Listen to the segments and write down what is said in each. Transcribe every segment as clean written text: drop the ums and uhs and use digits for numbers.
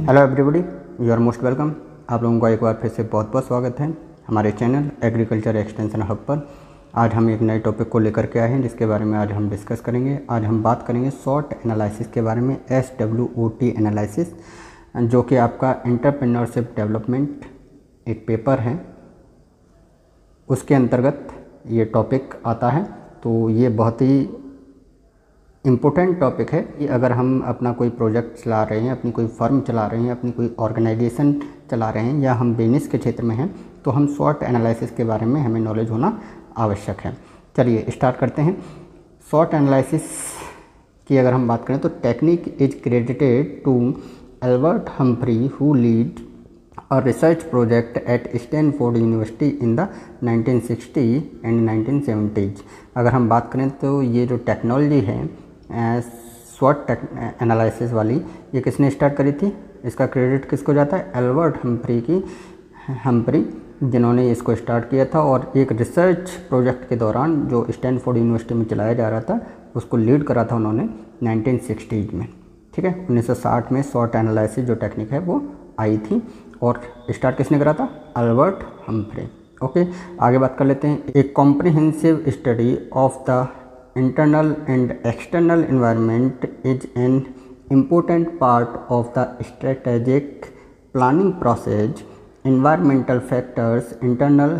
Hello everybody, you are most welcome. आप लोगों का एक बार फिर से बहुत बहुत स्वागत है हमारे चैनल एग्रीकल्चर एक्सटेंशन हब पर। आज हम एक नए टॉपिक को लेकर के आए हैं जिसके बारे में आज हम डिस्कस करेंगे। आज हम बात करेंगे SWOT एनालिसिस के बारे में, SWOT एनालिसिस, जो कि आपका एंटरप्रेन्योरशिप डेवलपमेंट एक पेपर है, उसके अंतर्गत ये टॉपिक आता है। तो ये बहुत ही इम्पोर्टेंट टॉपिक है कि अगर हम अपना कोई प्रोजेक्ट चला रहे हैं, अपनी कोई फर्म चला रहे हैं, अपनी कोई ऑर्गेनाइजेशन चला रहे हैं या हम बिजनेस के क्षेत्र में हैं, तो हम SWOT एनालिसिस के बारे में हमें नॉलेज होना आवश्यक है। चलिए स्टार्ट करते हैं। SWOT एनालिसिस की अगर हम बात करें तो technique is credited to Albert Humphrey who lead a research project at Stanford University in the 1960 and 1970s। अगर हम बात करें तो ये जो टेक्नोलॉजी है SWOT एनालिसिस वाली, ये किसने स्टार्ट करी थी? इसका क्रेडिट किसको जाता है? एल्बर्ट हम्फ्री, जिन्होंने इसको स्टार्ट किया था और एक रिसर्च प्रोजेक्ट के दौरान जो स्टैनफोर्ड यूनिवर्सिटी में चलाया जा रहा था उसको लीड करा था उन्होंने 1960 में। ठीक है, 1960 में SWOT एनालिसिस जो टेक्निक है वो आई थी और स्टार्ट किसने करा था? Albert Humphry. ओके, आगे बात कर लेते हैं। एक comprehensive study of the internal and external environment is an important part of the strategic planning process. Environmental factors internal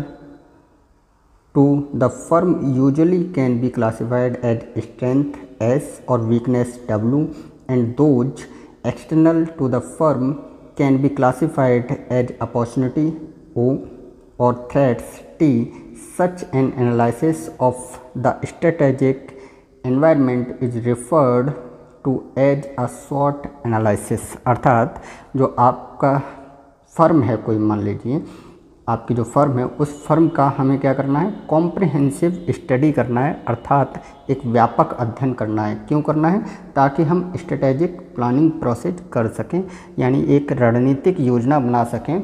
to the firm usually can be classified as strength S or weakness W, and those external to the firm can be classified as opportunity O or threats T. Such an analysis of the strategic environment is referred to as a SWOT analysis। अर्थात जो आपका firm है, कोई मान लीजिए आपकी जो firm है, उस फर्म का हमें क्या करना है? कॉम्प्रिहेंसिव स्टडी करना है, अर्थात एक व्यापक अध्ययन करना है। क्यों करना है? ताकि हम स्ट्रेटेजिक प्लानिंग प्रोसेस कर सकें, यानी एक रणनीतिक योजना बना सकें।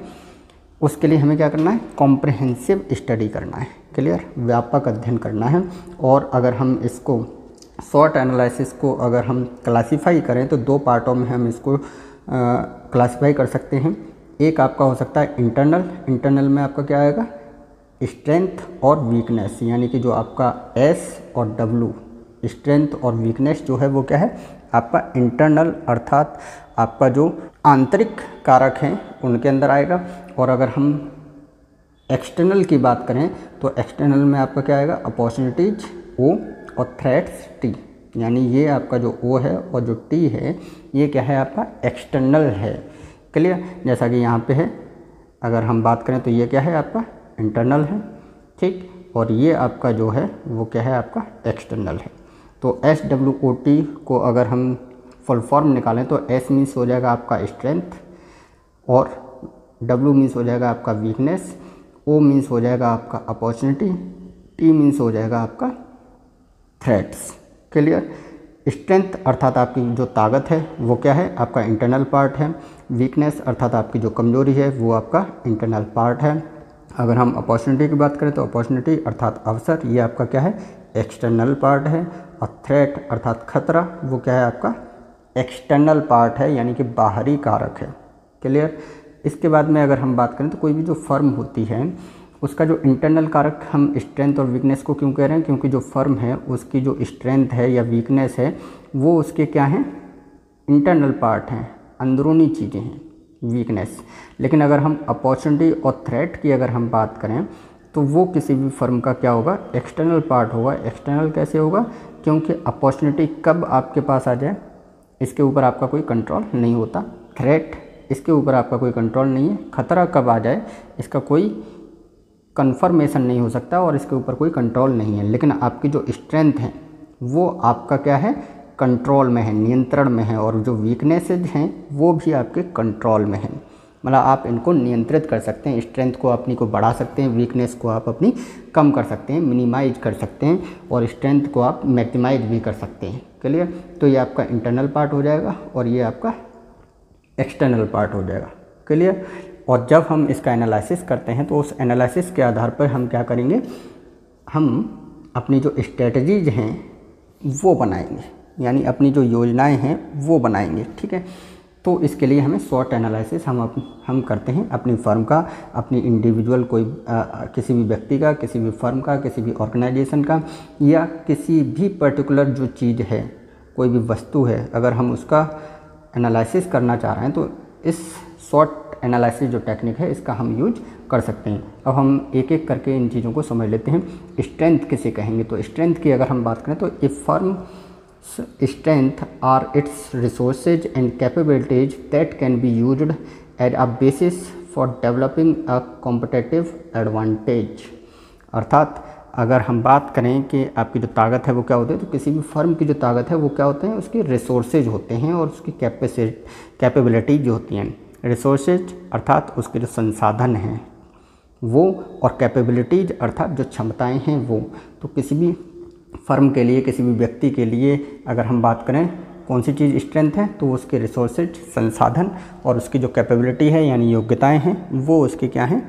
उसके लिए हमें क्या करना है? कॉम्प्रिहेंसिव स्टडी करना है। क्लियर? व्यापक अध्ययन करना है। और अगर हम इसको SWOT एनालिसिस को अगर हम क्लासीफाई करें तो दो पार्टों में हम इसको क्लासीफाई कर सकते हैं। एक आपका हो सकता है इंटरनल में आपका क्या आएगा? स्ट्रेंथ और वीकनेस, यानी कि जो आपका S और W, स्ट्रेंथ और वीकनेस जो है वो क्या है? आपका इंटरनल, अर्थात आपका जो आंतरिक कारक हैं उनके अंदर आएगा। और अगर हम एक्सटर्नल की बात करें तो एक्सटर्नल में आपका क्या आएगा? अपॉर्चुनिटीज O और थ्रेट्स T, यानी ये आपका जो O है और जो T है ये क्या है? आपका एक्सटर्नल है। क्लियर? जैसा कि यहाँ पे है, अगर हम बात करें तो ये क्या है? आपका इंटरनल है। ठीक, और ये आपका जो है वो क्या है? आपका एक्सटर्नल है। तो SWOT को अगर हम फुल फॉर्म निकालें तो S मीन्स हो जाएगा आपका स्ट्रेंथ, और W मीन्स हो जाएगा आपका वीकनेस, O मीन्स हो जाएगा आपका अपॉर्चुनिटी, T मीन्स हो जाएगा आपका थ्रेट्स। क्लियर? स्ट्रेंथ अर्थात आपकी जो ताकत है वो क्या है? आपका इंटरनल पार्ट है। वीकनेस अर्थात आपकी जो कमजोरी है वो आपका इंटरनल पार्ट है। अगर हम अपॉर्चुनिटी की बात करें तो अपॉर्चुनिटी अर्थात अवसर, ये आपका क्या है? एक्सटर्नल पार्ट है। और थ्रेट अर्थात खतरा, वो क्या है? आपका एक्सटर्नल पार्ट है, यानी कि बाहरी कारक है। क्लियर? इसके बाद में अगर हम बात करें तो कोई भी जो फर्म होती है उसका जो इंटरनल कारक, हम स्ट्रेंथ और वीकनेस को क्यों कह रहे हैं? क्योंकि जो फर्म है उसकी जो स्ट्रेंथ है या वीकनेस है वो उसके क्या हैं? इंटरनल पार्ट हैं, अंदरूनी चीज़ें हैं वीकनेस। लेकिन अगर हम अपॉर्चुनिटी और थ्रेट की अगर हम बात करें तो वो किसी भी फर्म का क्या होगा? एक्सटर्नल पार्ट होगा। एक्सटर्नल कैसे होगा? क्योंकि अपॉर्चुनिटी कब आपके पास आ जाए इसके ऊपर आपका कोई कंट्रोल नहीं होता। थ्रेट, इसके ऊपर आपका कोई कंट्रोल नहीं है। खतरा कब आ जाए इसका कोई कंफर्मेशन नहीं हो सकता और इसके ऊपर कोई कंट्रोल नहीं है। लेकिन आपकी जो स्ट्रेंथ है वो आपका क्या है? कंट्रोल में है, नियंत्रण में है। और जो वीकनेसेज हैं वो भी आपके कंट्रोल में हैं, मतलब आप इनको नियंत्रित कर सकते हैं। स्ट्रेंथ को अपनी को बढ़ा सकते हैं, वीकनेस को आप अपनी कम कर सकते हैं, मिनिमाइज कर सकते हैं, और स्ट्रेंथ को आप मैक्सिमाइज भी कर सकते हैं। क्लियर? तो ये आपका इंटरनल पार्ट हो जाएगा और ये आपका एक्सटर्नल पार्ट हो जाएगा। क्लियर? और जब हम इसका एनालिसिस करते हैं तो उस एनालिसिस के आधार पर हम क्या करेंगे? हम अपनी जो स्ट्रेटजीज हैं वो बनाएंगे, यानी अपनी जो योजनाएं हैं वो बनाएंगे। ठीक है, तो इसके लिए हमें SWOT एनालिसिस हम करते हैं अपनी फर्म का, अपनी इंडिविजुअल कोई किसी भी व्यक्ति का, किसी भी फर्म का, किसी भी ऑर्गेनाइजेशन का, या किसी भी पर्टिकुलर जो चीज़ है, कोई भी वस्तु है, अगर हम उसका एनालिसिस करना चाह रहे हैं तो इस SWOT एनालिसिस जो टेक्निक है इसका हम यूज कर सकते हैं। अब हम एक एक करके इन चीज़ों को समझ लेते हैं। स्ट्रेंथ किसे कहेंगे? तो स्ट्रेंथ की अगर हम बात करें तो ए firm strength are its resources and capabilities that can be used as a basis for developing a competitive advantage। अर्थात अगर हम बात करें कि आपकी जो ताकत है वो क्या होती है, तो किसी भी फर्म की जो ताकत है वो क्या होते हैं, उसके रिसोर्सेज होते हैं और उसकी कैपेबिलिटी जो होती हैं। रिसोर्सेज अर्थात उसके जो संसाधन हैं वो, और कैपेबिलिटीज अर्थात जो क्षमताएं हैं वो। तो किसी भी फर्म के लिए, किसी भी व्यक्ति के लिए अगर हम बात करें कौन सी चीज़ स्ट्रेंथ है, तो उसके रिसोर्सेज संसाधन, और उसकी जो कैपेबिलिटी है यानी योग्यताएं हैं वो उसके क्या हैं,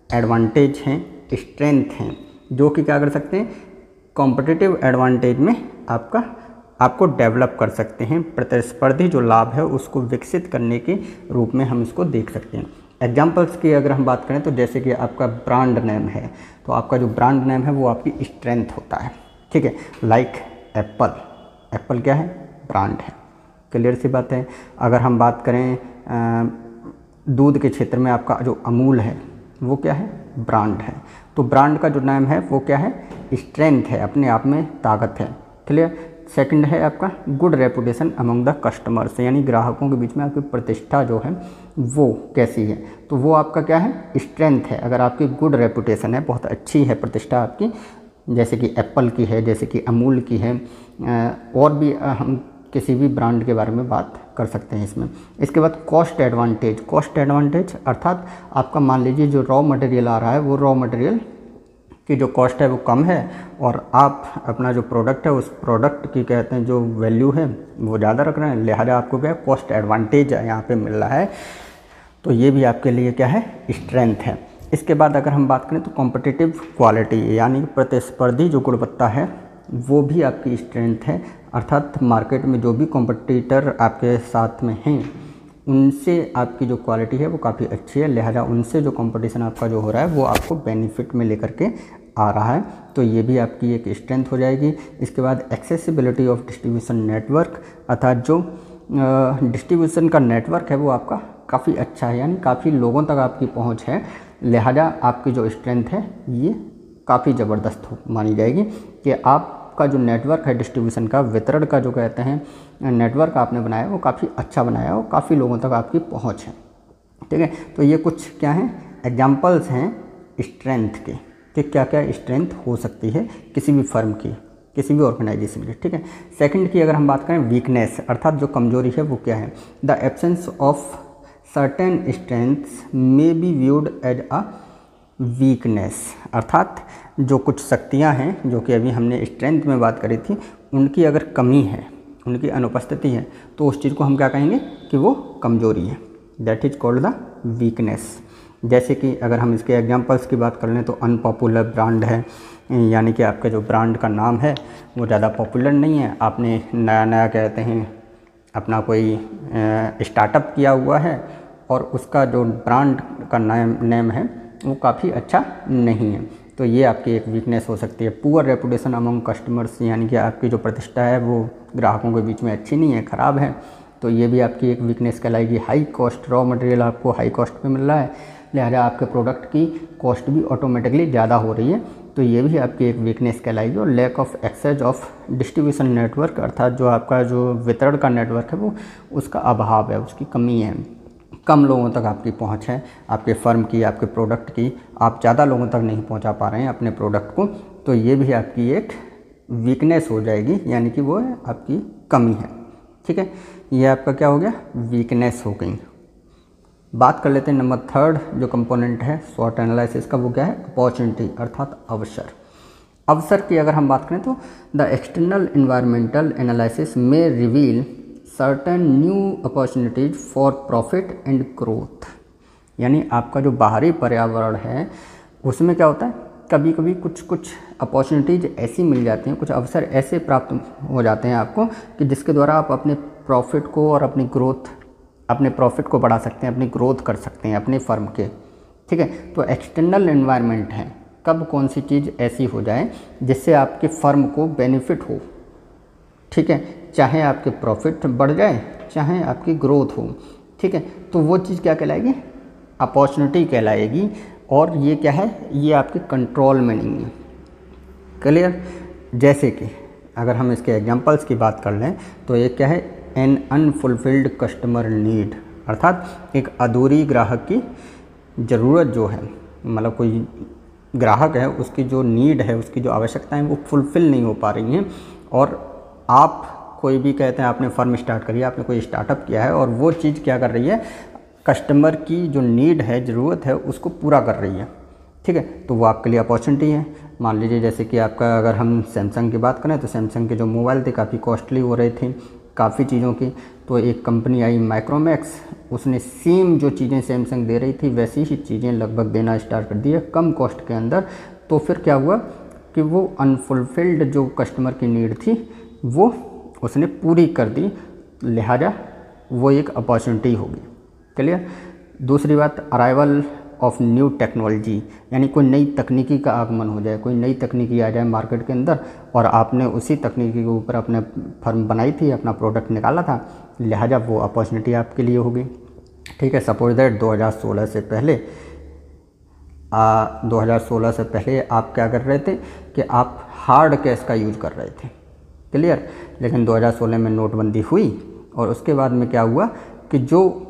एडवांटेज हैं, स्ट्रेंथ हैं, जो कि क्या कर सकते हैं, कॉम्पिटिटिव एडवांटेज में आपको डेवलप कर सकते हैं। प्रतिस्पर्धी जो लाभ है उसको विकसित करने के रूप में हम इसको देख सकते हैं। एग्जाम्पल्स की अगर हम बात करें तो जैसे कि आपका ब्रांड नेम है, तो आपका जो ब्रांड नेम है वो आपकी स्ट्रेंथ होता है, ठीक है। लाइक एप्पल क्या है, ब्रांड है, क्लियर सी बात है। अगर हम बात करें दूध के क्षेत्र में आपका जो अमूल है वो क्या है, ब्रांड है। तो ब्रांड का जो नाम है वो क्या है, स्ट्रेंथ है, अपने आप में ताकत है, क्लियर। सेकंड है आपका good reputation among the customers, यानी ग्राहकों के बीच में आपकी प्रतिष्ठा जो है वो कैसी है, तो वो आपका क्या है, स्ट्रेंथ है। अगर आपकी गुड रेपुटेशन है, बहुत अच्छी है प्रतिष्ठा आपकी, जैसे कि एप्पल की है, जैसे कि अमूल की है, और भी हम किसी भी ब्रांड के बारे में बात कर सकते हैं इसमें। इसके बाद कॉस्ट एडवांटेज अर्थात आपका मान लीजिए जो रॉ मटेरियल आ रहा है वो रॉ मटेरियल की जो कॉस्ट है वो कम है, और आप अपना जो प्रोडक्ट है उस प्रोडक्ट की कहते हैं जो वैल्यू है वो ज़्यादा रख रहे हैं, लिहाजा आपको क्या कॉस्ट एडवांटेज यहाँ पे मिल रहा है, तो ये भी आपके लिए क्या है, स्ट्रेंथ है। इसके बाद अगर हम बात करें तो कॉम्पिटिटिव क्वालिटी, यानी प्रतिस्पर्धी जो गुणवत्ता है वो भी आपकी स्ट्रेंथ है। अर्थात मार्केट में जो भी कॉम्पिटिटर आपके साथ में हैं उनसे आपकी जो क्वालिटी है वो काफ़ी अच्छी है, लिहाजा उनसे जो कंपटीशन आपका जो हो रहा है वो आपको बेनिफिट में लेकर के आ रहा है, तो ये भी आपकी एक स्ट्रेंथ हो जाएगी। इसके बाद एक्सेसिबिलिटी ऑफ डिस्ट्रीब्यूशन नेटवर्क, अर्थात जो डिस्ट्रीब्यूशन का नेटवर्क है वो आपका काफ़ी अच्छा है, यानी काफ़ी लोगों तक आपकी पहुंच है, लिहाजा आपकी जो स्ट्रेंथ है ये काफ़ी ज़बरदस्त मानी जाएगी कि आपका जो नेटवर्क है डिस्ट्रीब्यूशन का, वितरण का जो कहते हैं नेटवर्क आपने बनाया वो काफ़ी अच्छा बनाया और काफ़ी लोगों तक आपकी पहुंच है, ठीक है। तो ये कुछ क्या हैं, एग्जाम्पल्स हैं स्ट्रेंथ के कि क्या क्या स्ट्रेंथ हो सकती है किसी भी फर्म की, किसी भी ऑर्गेनाइजेशन की, ठीक है। सेकंड की अगर हम बात करें वीकनेस, अर्थात जो कमजोरी है वो क्या है, the absence of certain strengths may be viewed as a weakness, अर्थात जो कुछ शक्तियां हैं जो कि अभी हमने स्ट्रेंथ में बात करी थी उनकी अगर कमी है, उनकी अनुपस्थिति है, तो उस चीज़ को हम क्या कहेंगे कि वो कमजोरी है, that is called the weakness. जैसे कि अगर हम इसके एग्जांपल्स की बात कर लें तो अनपॉपुलर ब्रांड है, यानी कि आपका जो ब्रांड का नाम है वो ज़्यादा पॉपुलर नहीं है, आपने नया कहते हैं अपना कोई स्टार्टअप किया हुआ है और उसका जो ब्रांड का नेम है वो काफ़ी अच्छा नहीं है, तो ये आपकी एक वीकनेस हो सकती है। पुअर रेपुटेशन अमंग कस्टमर्स, यानी कि आपकी जो प्रतिष्ठा है वो ग्राहकों के बीच में अच्छी नहीं है, ख़राब है, तो ये भी आपकी एक वीकनेस कहलाएगी। हाई कॉस्ट, रॉ मटेरियल आपको हाई कॉस्ट पे मिल रहा है, लिहाजा आपके प्रोडक्ट की कॉस्ट भी ऑटोमेटिकली ज़्यादा हो रही है, तो ये भी आपकी एक वीकनेस कहलाएगी। और lack of access of distribution network, अर्थात जो आपका जो वितरण का नेटवर्क है वो उसका अभाव है, उसकी कमी है, कम लोगों तक आपकी पहुंच है आपके फर्म की, आपके प्रोडक्ट की, आप ज़्यादा लोगों तक नहीं पहुंचा पा रहे हैं अपने प्रोडक्ट को, तो ये भी आपकी एक वीकनेस हो जाएगी, यानी कि वो आपकी कमी है, ठीक है। ये आपका क्या हो गया, वीकनेस हो गई। बात कर लेते हैं नंबर थर्ड जो कंपोनेंट है SWOT एनालिसिस का, वो क्या है, अपॉर्चुनिटी, अर्थात अवसर। अवसर की अगर हम बात करें तो द एक्सटर्नल एनवायरमेंटल एनालिसिस में reveal certain new opportunities for profit and growth, यानी आपका जो बाहरी पर्यावरण है उसमें क्या होता है, कभी कभी कुछ अपॉर्चुनिटीज ऐसी मिल जाती हैं, कुछ अवसर ऐसे प्राप्त हो जाते हैं आपको कि जिसके द्वारा आप अपने प्रॉफिट को और अपनी ग्रोथ अपने प्रॉफिट को बढ़ा सकते हैं, अपनी ग्रोथ कर सकते हैं अपने फर्म के, ठीक है। तो एक्सटर्नल एनवायरनमेंट है, कब कौन सी चीज़ ऐसी हो जाए जिससे आपके फर्म को बेनिफिट हो, ठीक है, चाहे आपके प्रॉफिट बढ़ जाए चाहे आपकी ग्रोथ हो, ठीक है। तो वो चीज़ क्या कहलाएगी, अपॉर्चुनिटी कहलाएगी। और ये क्या है, ये आपके कंट्रोल में नहीं है। क्लियर। जैसे कि अगर हम इसके एग्जांपल्स की बात कर लें तो ये क्या है, एन अनफुलफिल्ड कस्टमर नीड, अर्थात एक अधूरी ग्राहक की ज़रूरत जो है, मतलब कोई ग्राहक है उसकी जो नीड है, उसकी जो आवश्यकताएं वो फुलफ़िल नहीं हो पा रही हैं। और आप कोई भी कहते हैं आपने फर्म स्टार्ट करी है, आपने कोई स्टार्टअप किया है और वो चीज़ क्या कर रही है, कस्टमर की जो नीड है, ज़रूरत है, उसको पूरा कर रही है, ठीक है। तो वो आपके लिए अपॉर्चुनिटी है। मान लीजिए जैसे कि आपका, अगर हम सैमसंग की बात करें तो सैमसंग के जो मोबाइल थे काफ़ी कॉस्टली हो रहे थे काफ़ी चीज़ों की, तो एक कंपनी आई माइक्रोमैक्स, उसने सेम जो चीज़ें सैमसंग दे रही थी वैसी ही चीज़ें लगभग देना स्टार्ट कर दी है कम कॉस्ट के अंदर। तो फिर क्या हुआ कि वो अनफुलफिल्ड जो कस्टमर की नीड थी वो उसने पूरी कर दी, लिहाजा वो एक अपॉर्चुनिटी होगी। क्लियर। दूसरी बात, अराइवल ऑफ न्यू टेक्नोलॉजी, यानी कोई नई तकनीकी का आगमन हो जाए, कोई नई तकनीकी आ जाए मार्केट के अंदर और आपने उसी तकनीकी के ऊपर अपने फर्म बनाई थी, अपना प्रोडक्ट निकाला था, लिहाजा वो अपॉर्चुनिटी आपके लिए होगी, ठीक है। सपोज दैट 2016 से पहले 2016 से पहले आप क्या कर रहे थे कि आप हार्ड कैश का यूज कर रहे थे। क्लियर। लेकिन 2016 में नोटबंदी हुई और उसके बाद में क्या हुआ कि जो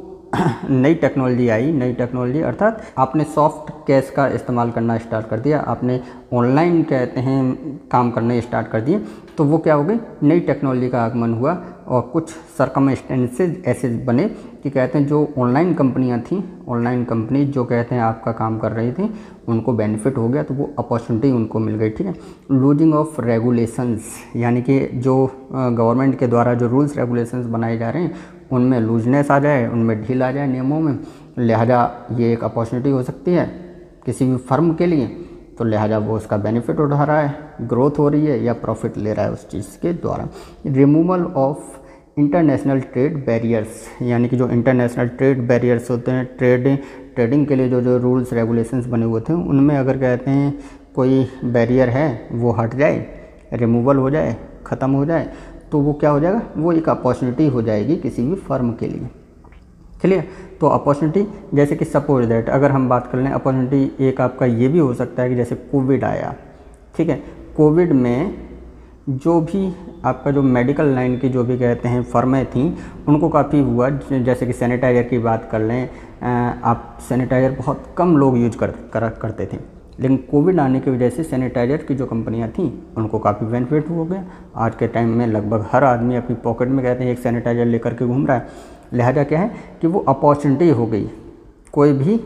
नई टेक्नोलॉजी आई, नई टेक्नोलॉजी अर्थात आपने सॉफ्ट कैश का इस्तेमाल करना स्टार्ट कर दिया, आपने ऑनलाइन कहते हैं काम करने स्टार्ट कर दिए, तो वो क्या हो गई, नई टेक्नोलॉजी का आगमन हुआ और कुछ सरकमस्टेंसेस ऐसे बने कि कहते हैं जो ऑनलाइन कंपनियां थी, ऑनलाइन कंपनी जो कहते हैं आपका काम कर रही थी, उनको बेनिफिट हो गया, तो वो अपॉर्चुनिटी उनको मिल गई, ठीक है। लूजिंग ऑफ रेगुलेशंस, यानी कि जो गवर्नमेंट के द्वारा जो रूल्स रेगुलेशंस बनाए जा रहे हैं उनमें लूजनेस आ जाए, उनमें ढील आ जाए नियमों में, लिहाजा ये एक अपॉर्चुनिटी हो सकती है किसी भी फर्म के लिए। तो लिहाजा वो उसका बेनिफिट उठा रहा है, ग्रोथ हो रही है या प्रॉफिट ले रहा है उस चीज़ के द्वारा। Removal of international trade barriers, यानी कि जो इंटरनेशनल ट्रेड बैरियर्स होते हैं, ट्रेडिंग के लिए जो जो रूल्स रेगुलेशंस बने हुए थे उनमें अगर कहते हैं कोई बैरियर है वो हट जाए, रिमूवल हो जाए, ख़त्म हो जाए, तो वो क्या हो जाएगा, वो एक अपॉर्चुनिटी हो जाएगी किसी भी फर्म के लिए। क्लियर। तो अपॉर्चुनिटी जैसे कि सपोज दैट अगर हम बात कर लें, अपॉर्चुनिटी एक आपका ये भी हो सकता है कि जैसे कोविड आया, ठीक है, कोविड में जो भी आपका जो मेडिकल लाइन की जो भी कहते हैं फर्में थीं उनको काफ़ी हुआ, जैसे कि सैनिटाइज़र की बात कर लें, आप सैनिटाइज़र बहुत कम लोग यूज करते थे, लेकिन कोविड आने की वजह से सैनिटाइज़र की जो कंपनियां थीं उनको काफ़ी बेनिफिट हो गया। आज के टाइम में लगभग हर आदमी अपनी पॉकेट में कहते हैं एक सैनिटाइज़र लेकर के घूम रहा है, लिहाजा क्या है कि वो अपॉर्चुनिटी हो गई। कोई भी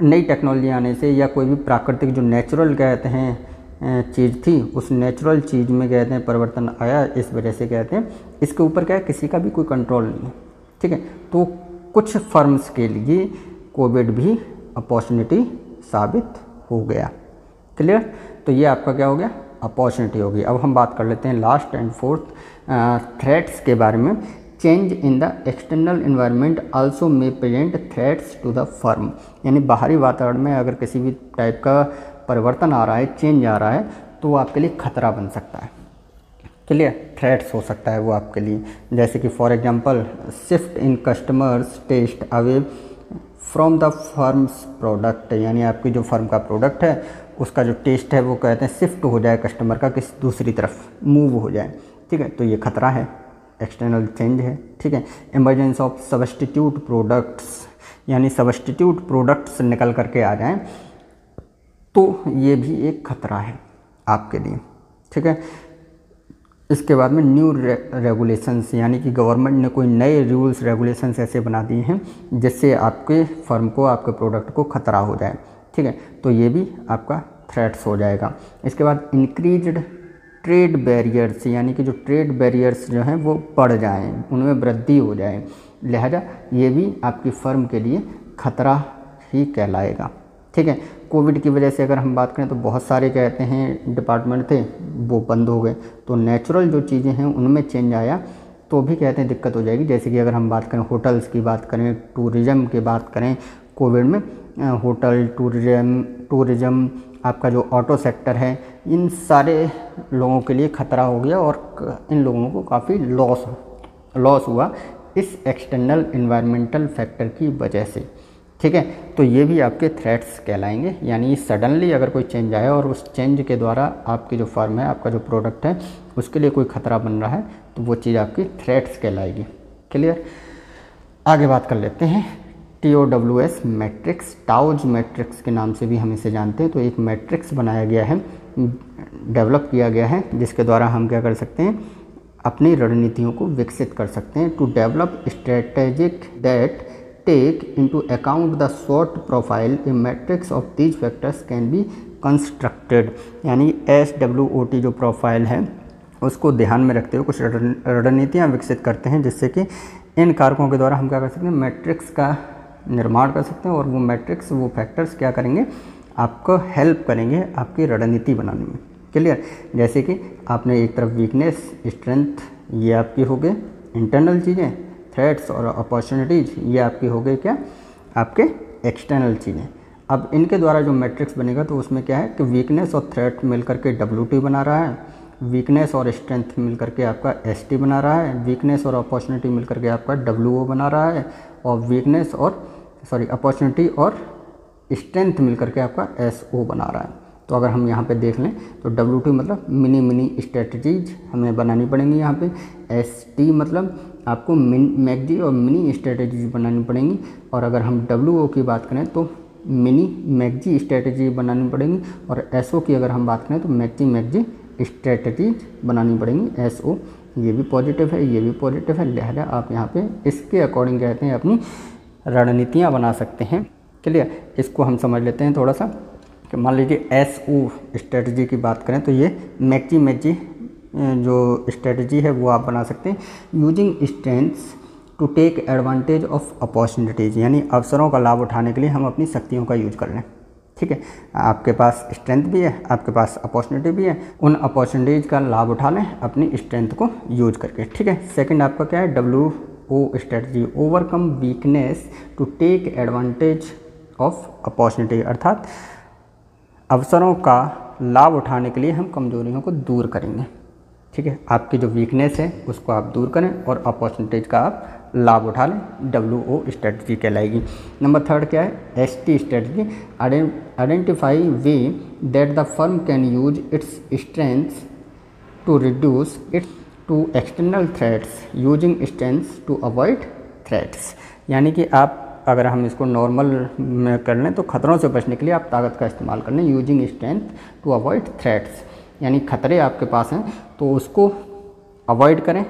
नई टेक्नोलॉजी आने से या कोई भी प्राकृतिक जो नेचुरल कहते हैं चीज़ थी, उस नेचुरल चीज़ में कहते हैं परिवर्तन आया, इस वजह से कहते हैं इसके ऊपर क्या है किसी का भी कोई कंट्रोल नहीं है, ठीक है। तो कुछ फर्म्स के लिए कोविड भी अपॉर्चुनिटी साबित हो गया। क्लियर। तो ये आपका क्या हो गया, अपॉर्चुनिटी होगी। अब हम बात कर लेते हैं लास्ट एंड फोर्थ थ्रेट्स के बारे में। Change in the external environment also may present threats to the firm, यानी बाहरी वातावरण में अगर किसी भी टाइप का परिवर्तन आ रहा है, चेंज आ रहा है, तो वो आपके लिए खतरा बन सकता है। क्लियर। थ्रेट्स हो सकता है वो आपके लिए, जैसे कि for example shift in customers taste away from the firm's product, यानी आपकी जो फर्म का प्रोडक्ट है उसका जो टेस्ट है वो कहते हैं शिफ्ट हो जाए कस्टमर का किसी दूसरी तरफ, मूव हो जाए, ठीक है। तो ये खतरा है, एक्सटर्नल चेंज है, ठीक है। इमरजेंस ऑफ सब्स्टिट्यूट प्रोडक्ट्स, यानी सब्स्टिट्यूट प्रोडक्ट्स निकल करके आ जाएं, तो ये भी एक खतरा है आपके लिए, ठीक है। इसके बाद में न्यू रेगुलेशंस, यानी कि गवर्नमेंट ने कोई नए रूल्स रेगुलेशंस ऐसे बना दिए हैं जिससे आपके फर्म को, आपके प्रोडक्ट को खतरा हो जाए, ठीक है। तो ये भी आपका थ्रेट्स हो जाएगा। इसके बाद इंक्रीज्ड ट्रेड बैरियर्स, यानी कि जो ट्रेड बैरियर्स जो हैं वो बढ़ जाएं, उनमें वृद्धि हो जाए, लिहाजा ये भी आपकी फर्म के लिए खतरा ही कहलाएगा, ठीक है। कोविड की वजह से अगर हम बात करें तो बहुत सारे कहते हैं डिपार्टमेंट थे वो बंद हो गए, तो नेचुरल जो चीज़ें हैं उनमें चेंज आया, तो भी कहते हैं दिक्कत हो जाएगी। जैसे कि अगर हम बात करें होटल्स की बात करें, टूरिज़्म की बात करें, कोविड में होटल, टूरिज़्म, आपका जो ऑटो सेक्टर है, इन सारे लोगों के लिए ख़तरा हो गया और इन लोगों को काफ़ी लॉस हुआ इस एक्सटर्नल इन्वायरमेंटल फैक्टर की वजह से। ठीक है, तो ये भी आपके थ्रेट्स कहलाएंगे। यानी सडनली अगर कोई चेंज आया और उस चेंज के द्वारा आपकी जो फर्म है, आपका जो प्रोडक्ट है, उसके लिए कोई ख़तरा बन रहा है, तो वो चीज़ आपकी थ्रेट्स कहलाएगी। क्लियर। आगे बात कर लेते हैं TOWS मैट्रिक्स, टाउज मैट्रिक्स के नाम से भी हम इसे जानते हैं। तो एक मैट्रिक्स बनाया गया है, डेवलप किया गया है, जिसके द्वारा हम क्या कर सकते हैं, अपनी रणनीतियों को विकसित कर सकते हैं। To develop strategic that take into account the SWOT profile, a matrix of these factors can be constructed. यानी SWOT जो प्रोफाइल है उसको ध्यान में रखते हुए कुछ रणनीतियाँ विकसित करते हैं, जिससे कि इन कारकों के द्वारा हम क्या कर सकते हैं, मैट्रिक्स का निर्माण कर सकते हैं। और वो मैट्रिक्स, वो फैक्टर्स क्या करेंगे, आपको हेल्प करेंगे आपकी रणनीति बनाने में। क्लियर। जैसे कि आपने एक तरफ वीकनेस, स्ट्रेंथ, ये आपकी हो गए इंटरनल चीज़ें, थ्रेट्स और अपॉर्चुनिटीज़ ये आपकी हो गई क्या, आपके एक्सटर्नल चीज़ें। अब इनके द्वारा जो मैट्रिक्स बनेगा तो उसमें क्या है कि वीकनेस और थ्रेट मिल करके WT बना रहा है, वीकनेस और स्ट्रेंथ मिल करके आपका ST बना रहा है, वीकनेस और अपॉर्चुनिटी मिल करके आपका WO बना रहा है, और वीकनेस और अपॉर्चुनिटी और स्ट्रेंथ मिल करके आपका SO बना रहा है। तो अगर हम यहाँ पे देख लें तो WT मतलब मिनी स्ट्रेटजीज हमें बनानी पड़ेंगी यहाँ पे, ST मतलब आपको मैगजी और मिनी स्ट्रेटजीज बनानी पड़ेंगी, और अगर हम WO की बात करें तो मिनी मैगजी स्ट्रेटजी बनानी पड़ेंगी, और SO की अगर हम बात करें तो मैगजी स्ट्रेटजीज बनानी पड़ेंगी, SO। ये भी पॉजिटिव है, ये भी पॉजिटिव है, लिहाजा आप यहाँ पे इसके अकॉर्डिंग कहते हैं अपनी रणनीतियाँ बना सकते हैं। क्लियर। इसको हम समझ लेते हैं थोड़ा सा कि मान लीजिए SO स्ट्रेटजी की बात करें तो ये मैगजी जो स्ट्रेटजी है वो आप बना सकते हैं, using strengths to take advantage of opportunities. यानी अवसरों का लाभ उठाने के लिए हम अपनी शक्तियों का यूज कर लें। ठीक है, आपके पास स्ट्रेंथ भी है, आपके पास अपॉर्चुनिटी भी है, उन अपॉर्चुनिटीज़ का लाभ उठा लें अपनी स्ट्रेंथ को यूज करके। ठीक है। सेकंड आपका क्या है, WO strategy, overcome weakness to take advantage of opportunity, अर्थात अवसरों का लाभ उठाने के लिए हम कमजोरियों को दूर करेंगे। ठीक है, आपकी जो वीकनेस है उसको आप दूर करें और अपॉर्चुनिटीज़ का आप लाभ उठा लें, WO स्ट्रेटजी कहलाएगी। नंबर थर्ड क्या है, ST strategy, identify way that the firm can use its strengths to reduce its to external threats using strengths to avoid threats. यानी कि आप अगर हम इसको नॉर्मल में कर लें तो खतरों से बचने के लिए आप ताकत का इस्तेमाल कर लें, using strength to avoid threats. यानी खतरे आपके पास हैं तो उसको अवॉइड करें,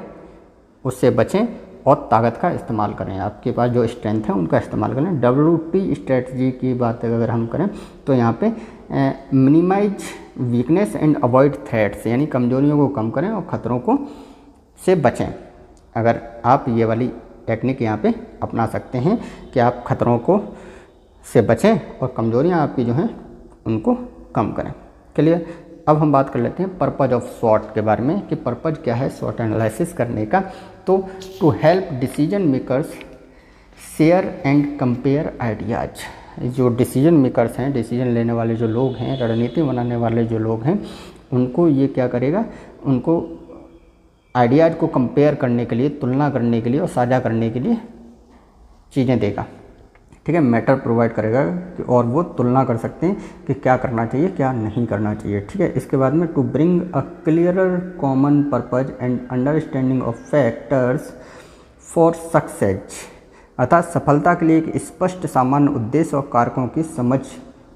उससे बचें और ताकत का इस्तेमाल करें। आपके पास जो स्ट्रेंथ है उनका इस्तेमाल करें। WT स्ट्रेटजी की बात अगर हम करें तो यहाँ पे minimise weakness and avoid threats, यानी कमजोरियों को कम करें और खतरों को से बचें। अगर आप ये वाली टेक्निक यहाँ पे अपना सकते हैं कि आप खतरों को से बचें और कमजोरियाँ आपकी जो हैं उनको कम करें। क्लियर। अब हम बात कर लेते हैं पर्पज ऑफ SWOT के बारे में कि पर्पज क्या है SWOT एनालिसिस करने का। तो to help decision makers share and compare ideas. जो डिसीजन मेकर्स हैं, डिसीजन लेने वाले जो लोग हैं, रणनीति बनाने वाले जो लोग हैं, उनको ये क्या करेगा, उनको आइडियाज़ को कंपेयर करने के लिए, तुलना करने के लिए और साझा करने के लिए चीज़ें देगा। ठीक है, मैटर प्रोवाइड करेगा और वो तुलना कर सकते हैं कि क्या करना चाहिए, क्या नहीं करना चाहिए। ठीक है। इसके बाद में to bring a clearer common purpose and understanding of factors for success, अर्थात सफलता के लिए एक स्पष्ट सामान्य उद्देश्य और कारकों की समझ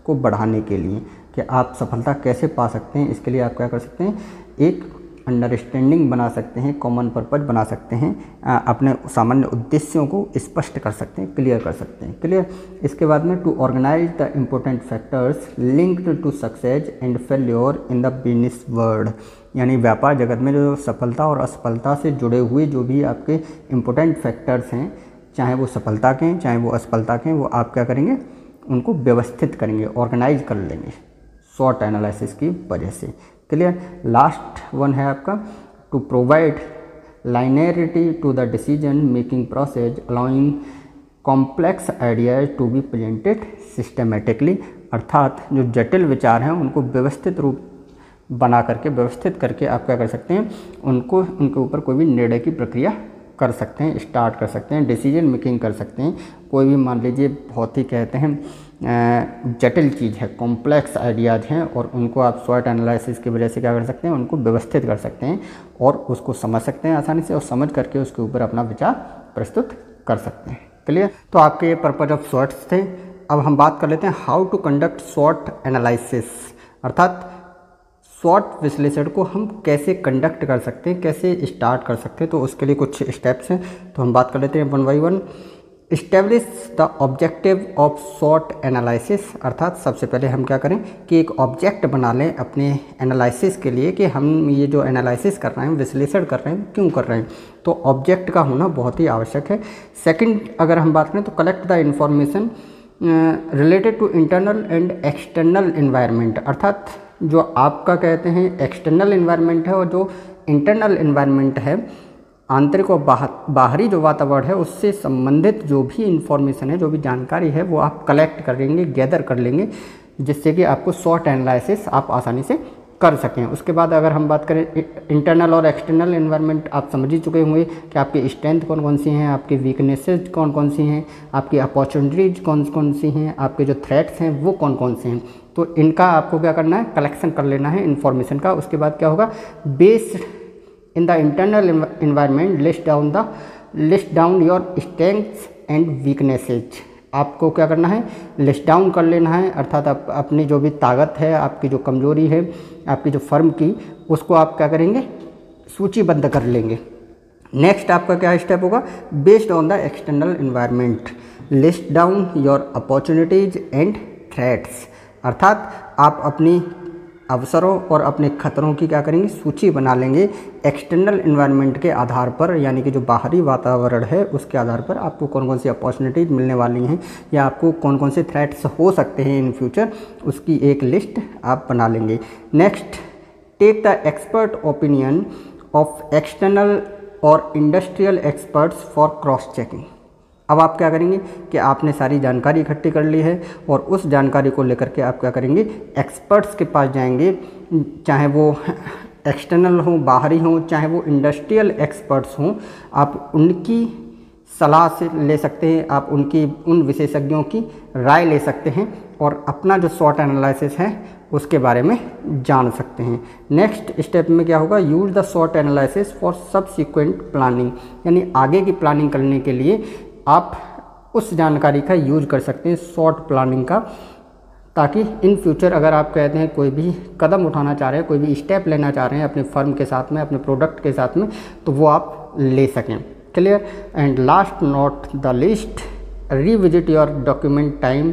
को बढ़ाने के लिए कि आप सफलता कैसे पा सकते हैं, इसके लिए आप क्या कर सकते हैं, एक अंडरस्टैंडिंग बना सकते हैं, कॉमन पर्पज बना सकते हैं, अपने सामान्य उद्देश्यों को स्पष्ट कर सकते हैं, क्लियर कर सकते हैं। क्लियर। इसके बाद में to organise the important factors linked to success and failure in the business world. यानी व्यापार जगत में जो सफलता और असफलता से जुड़े हुए जो भी आपके इम्पोर्टेंट फैक्टर्स हैं, चाहे वो सफलता के हैं चाहे वो असफलता के हैं, वो आप क्या करेंगे, उनको व्यवस्थित करेंगे, ऑर्गेनाइज कर लेंगे SWOT एनालिसिस की वजह से। क्लियर। लास्ट वन है आपका to provide linearity to the decision making process allowing complex ideas to be presented systematically, अर्थात जो जटिल विचार हैं उनको व्यवस्थित रूप बना करके, व्यवस्थित करके आप क्या कर सकते हैं, उनके ऊपर कोई भी निर्णय की प्रक्रिया कर सकते हैं, स्टार्ट कर सकते हैं, डिसीजन मेकिंग कर सकते हैं। कोई भी मान लीजिए बहुत ही कहते हैं जटिल चीज़ है, कॉम्प्लेक्स आइडियाज़ हैं, और उनको आप स्वॉट एनालिसिस की वजह से क्या कर सकते हैं, उनको व्यवस्थित कर सकते हैं और उसको समझ सकते हैं आसानी से, और समझ करके उसके ऊपर अपना विचार प्रस्तुत कर सकते हैं। क्लियर? तो आपके ये पर्पज ऑफ स्वॉट्स थे। अब हम बात कर लेते हैं हाउ टू कंडक्ट स्वॉट एनालिसिस, अर्थात स्वॉट विश्लेषण को हम कैसे कंडक्ट कर सकते हैं, कैसे स्टार्ट कर सकते हैं। तो उसके लिए कुछ स्टेप्स हैं, तो हम बात कर लेते हैं one by one. Establish the objective of स्वॉट एनालिसिस, अर्थात सबसे पहले हम क्या करें कि एक ऑब्जेक्ट बना लें अपने एनालिसिस के लिए कि हम ये जो एनालिसिस कर रहे हैं, विश्लेषण कर रहे हैं, क्यों कर रहे हैं। तो ऑब्जेक्ट का होना बहुत ही आवश्यक है। सेकंड अगर हम बात करें तो collect the information related to internal and external environment, अर्थात जो आपका कहते हैं एक्सटर्नल इन्वायरमेंट है और जो इंटरनल इन्वायरमेंट है, आंतरिक और बाहरी जो वातावरण है, उससे संबंधित जो भी इंफॉर्मेशन है, जो भी जानकारी है, वो आप कलेक्ट कर लेंगे, गैदर कर लेंगे, जिससे कि आपको स्वॉट एनालिसिस आप आसानी से कर सकें। उसके बाद अगर हम बात करें इंटरनल और एक्सटर्नल इन्वायरमेंट, आप समझ ही चुके होंगे कि आपकी स्ट्रेंथ कौन कौन सी हैं, आपकी वीकनेसेस कौन कौन सी हैं, आपकी अपॉर्चुनिटीज़ कौन कौन सी हैं, आपके जो थ्रेट्स हैं वो कौन कौन से हैं। तो इनका आपको क्या करना है, कलेक्शन कर लेना है इन्फॉर्मेशन का। उसके बाद क्या होगा, based in the internal environment list down your strengths and weaknesses, आपको क्या करना है, लिस्ट डाउन कर लेना है, अर्थात आप अपनी जो भी ताकत है, आपकी जो कमजोरी है, आपकी जो फर्म की, उसको आप क्या करेंगे, सूचीबद्ध कर लेंगे। नेक्स्ट आपका क्या स्टेप होगा, based on the external environment list down your opportunities and threats, अर्थात आप अपनी अवसरों और अपने खतरों की क्या करेंगे, सूची बना लेंगे एक्सटर्नल इन्वायरमेंट के आधार पर, यानी कि जो बाहरी वातावरण है उसके आधार पर आपको कौन कौन सी अपॉर्चुनिटीज़ मिलने वाली हैं या आपको कौन कौन से थ्रेट्स हो सकते हैं इन फ्यूचर, उसकी एक लिस्ट आप बना लेंगे। Next, take the expert opinion of external और industrial experts for cross checking. अब आप क्या करेंगे कि आपने सारी जानकारी इकट्ठी कर ली है और उस जानकारी को लेकर के आप क्या करेंगे, एक्सपर्ट्स के पास जाएंगे, चाहे वो एक्सटर्नल हो, बाहरी हो, चाहे वो इंडस्ट्रियल एक्सपर्ट्स हों, आप उनकी सलाह से ले सकते हैं, आप उन विशेषज्ञों की राय ले सकते हैं और अपना जो स्वॉट एनालिसिस है उसके बारे में जान सकते हैं। नेक्स्ट स्टेप में क्या होगा, यूज द स्वॉट एनालिसिस फॉर सबसिक्वेंट प्लानिंग, यानी आगे की प्लानिंग करने के लिए आप उस जानकारी का यूज कर सकते हैं, शॉर्ट प्लानिंग का, ताकि इन फ्यूचर अगर आप कहते हैं कोई भी कदम उठाना चाह रहे हैं, कोई भी स्टेप लेना चाह रहे हैं अपने फर्म के साथ में, अपने प्रोडक्ट के साथ में, तो वो आप ले सकें। Clear? And last not the least, revisit your document time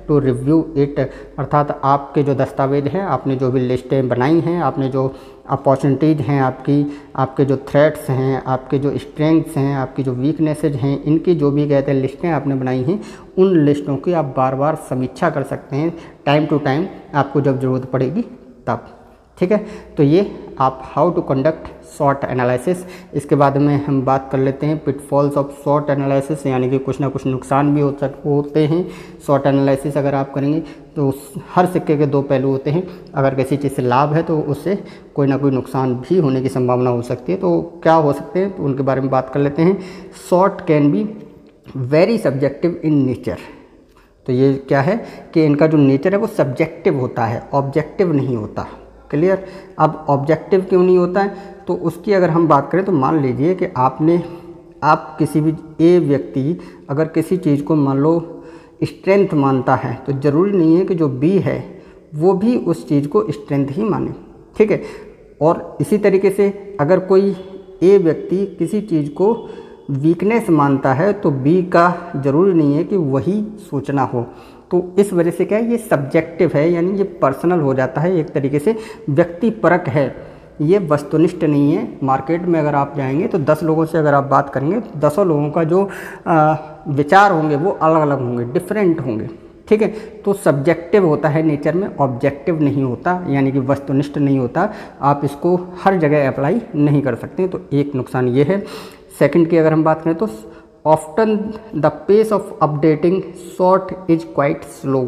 to review it, अर्थात आपके जो दस्तावेज हैं, आपने जो भी लिस्टें बनाई हैं, आपने जो अपॉर्चुनिटीज़ हैं आपके जो थ्रेट्स हैं, आपके जो स्ट्रेंथ्स हैं, आपकी जो वीकनेसेज हैं, इनकी जो भी कहते हैं लिस्टें आपने बनाई हैं, उन लिस्टों की आप बार बार समीक्षा कर सकते हैं टाइम टू टाइम, आपको जब ज़रूरत पड़ेगी तब। ठीक है, तो ये आप हाउ टू कंडक्ट स्वॉट एनालिसिस। इसके बाद में हम बात कर लेते हैं पिटफॉल्स ऑफ स्वॉट एनालिसिस, यानी कि कुछ ना कुछ नुकसान भी होते हैं। स्वॉट एनालिसिस अगर आप करेंगे तो हर सिक्के के दो पहलू होते हैं, अगर किसी चीज़ से लाभ है तो उससे कोई ना कोई नुकसान भी होने की संभावना हो सकती है। तो क्या हो सकते हैं, तो उनके बारे में बात कर लेते हैं। स्वॉट can be very subjective in nature, तो ये क्या है कि इनका जो नेचर है वो सब्जेक्टिव होता है, ऑब्जेक्टिव नहीं होता। क्लियर? अब ऑब्जेक्टिव क्यों नहीं होता है, तो उसकी अगर हम बात करें तो मान लीजिए कि आप किसी भी ए व्यक्ति अगर किसी चीज़ को मान लो स्ट्रेंथ मानता है, तो ज़रूरी नहीं है कि जो बी है वो भी उस चीज़ को स्ट्रेंथ ही माने। ठीक है, और इसी तरीके से अगर कोई ए व्यक्ति किसी चीज़ को वीकनेस मानता है तो बी का ज़रूरी नहीं है कि वही सोचना हो। तो इस वजह से क्या है, ये सब्जेक्टिव है, यानी ये पर्सनल हो जाता है, एक तरीके से व्यक्तिपरक है, ये वस्तुनिष्ठ नहीं है। मार्केट में अगर आप जाएंगे तो 10 लोगों से अगर आप बात करेंगे तो 10 लोगों का जो विचार होंगे वो अलग अलग होंगे, डिफरेंट होंगे। ठीक है। तो सब्जेक्टिव होता है नेचर में, ऑब्जेक्टिव नहीं होता, यानी कि वस्तुनिष्ठ नहीं होता। आप इसको हर जगह अप्लाई नहीं कर सकते, तो एक नुकसान ये है। सेकंड की अगर हम बात करें तो often the pace of updating short is quite slow.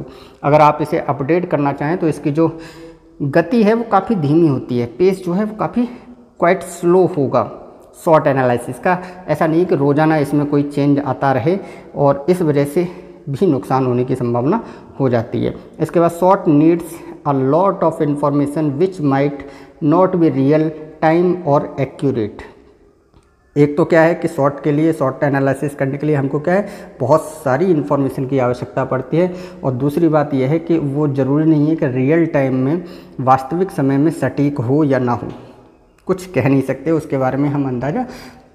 अगर आप इसे अपडेट करना चाहें तो इसकी जो गति है वो काफ़ी धीमी होती है, पेस जो है वो काफ़ी क्वाइट स्लो होगा शॉर्ट एनालिसिस का। ऐसा नहीं कि रोज़ाना इसमें कोई चेंज आता रहे, और इस वजह से भी नुकसान होने की संभावना हो जाती है। इसके बाद short needs a lot of information which might not be real time और एक्यूरेट। एक तो क्या है कि शॉर्ट के लिए, शॉर्ट एनालिसिस करने के लिए हमको क्या है, बहुत सारी इन्फॉर्मेशन की आवश्यकता पड़ती है। और दूसरी बात यह है कि वो ज़रूरी नहीं है कि रियल टाइम में, वास्तविक समय में सटीक हो या ना हो, कुछ कह नहीं सकते, उसके बारे में हम अंदाज़ा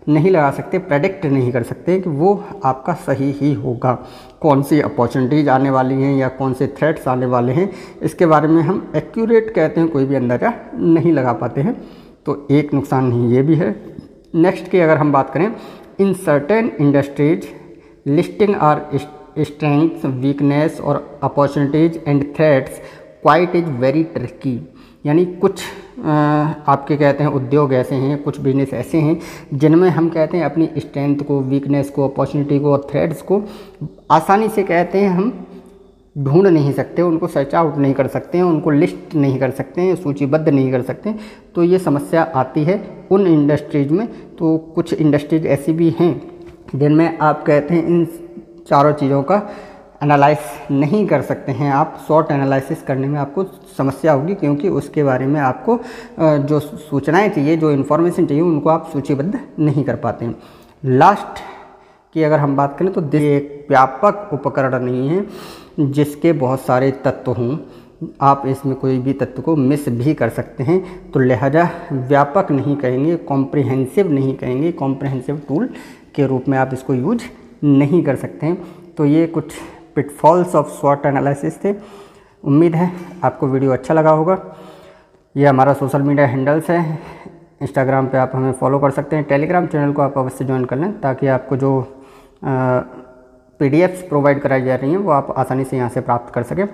नहीं लगा सकते, प्रेडिक्ट नहीं कर सकते कि वो आपका सही ही होगा। कौन सी अपॉर्चुनिटीज़ आने वाली हैं या कौन से थ्रेट्स आने वाले हैं, इसके बारे में हम एक्यूरेट कहते हैं, कोई भी अंदाज़ा नहीं लगा पाते हैं। तो एक नुकसान ये भी है। नेक्स्ट की अगर हम बात करें, in certain industries listing are strengths, weakness और opportunities and threats quite is very tricky. यानी कुछ आपके कहते हैं उद्योग ऐसे हैं, कुछ बिजनेस ऐसे हैं जिनमें हम कहते हैं अपनी स्ट्रेंथ को, वीकनेस को, अपॉर्चुनिटी को और थ्रेट्स को आसानी से कहते हैं हम ढूंढ नहीं सकते, उनको सर्च आउट नहीं कर सकते हैं, उनको लिस्ट नहीं कर सकते हैं, सूचीबद्ध नहीं कर सकते। तो ये समस्या आती है उन इंडस्ट्रीज में। तो कुछ इंडस्ट्रीज ऐसी भी हैं जिनमें आप कहते हैं इन चारों चीज़ों का एनालाइज नहीं कर सकते हैं आप। शॉर्ट एनालिसिस करने में आपको समस्या होगी, क्योंकि उसके बारे में आपको जो सूचनाएं चाहिए, जो इन्फॉर्मेशन चाहिए, उनको आप सूचीबद्ध नहीं कर पाते हैं। लास्ट की अगर हम बात करें तो ये एक व्यापक उपकरण नहीं है जिसके बहुत सारे तत्व हों, आप इसमें कोई भी तत्व को मिस भी कर सकते हैं। तो लिहाजा व्यापक नहीं कहेंगे, कॉम्प्रिहेंसिव नहीं कहेंगे, कॉम्प्रिहेंसिव टूल के रूप में आप इसको यूज नहीं कर सकते हैं। तो ये कुछ पिटफॉल्स ऑफ शॉर्ट एनालिसिस थे। उम्मीद है आपको वीडियो अच्छा लगा होगा। ये हमारा सोशल मीडिया हैंडल्स है, इंस्टाग्राम पे आप हमें फॉलो कर सकते हैं, टेलीग्राम चैनल को आप अवश्य ज्वाइन कर लें, ताकि आपको जो PDFs प्रोवाइड कराई जा रही हैं वो आप आसानी से यहाँ से प्राप्त कर सकें।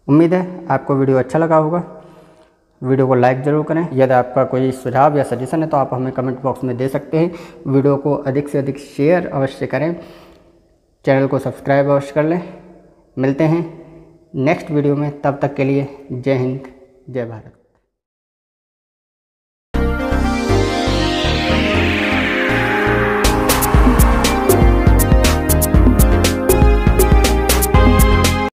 उम्मीद है आपको वीडियो अच्छा लगा होगा। वीडियो को लाइक ज़रूर करें। यदि आपका कोई सुझाव या सजेशन है तो आप हमें कमेंट बॉक्स में दे सकते हैं। वीडियो को अधिक से अधिक शेयर अवश्य करें, चैनल को सब्सक्राइब अवश्य कर लें। मिलते हैं नेक्स्ट वीडियो में, तब तक के लिए जय हिंद, जय भारत।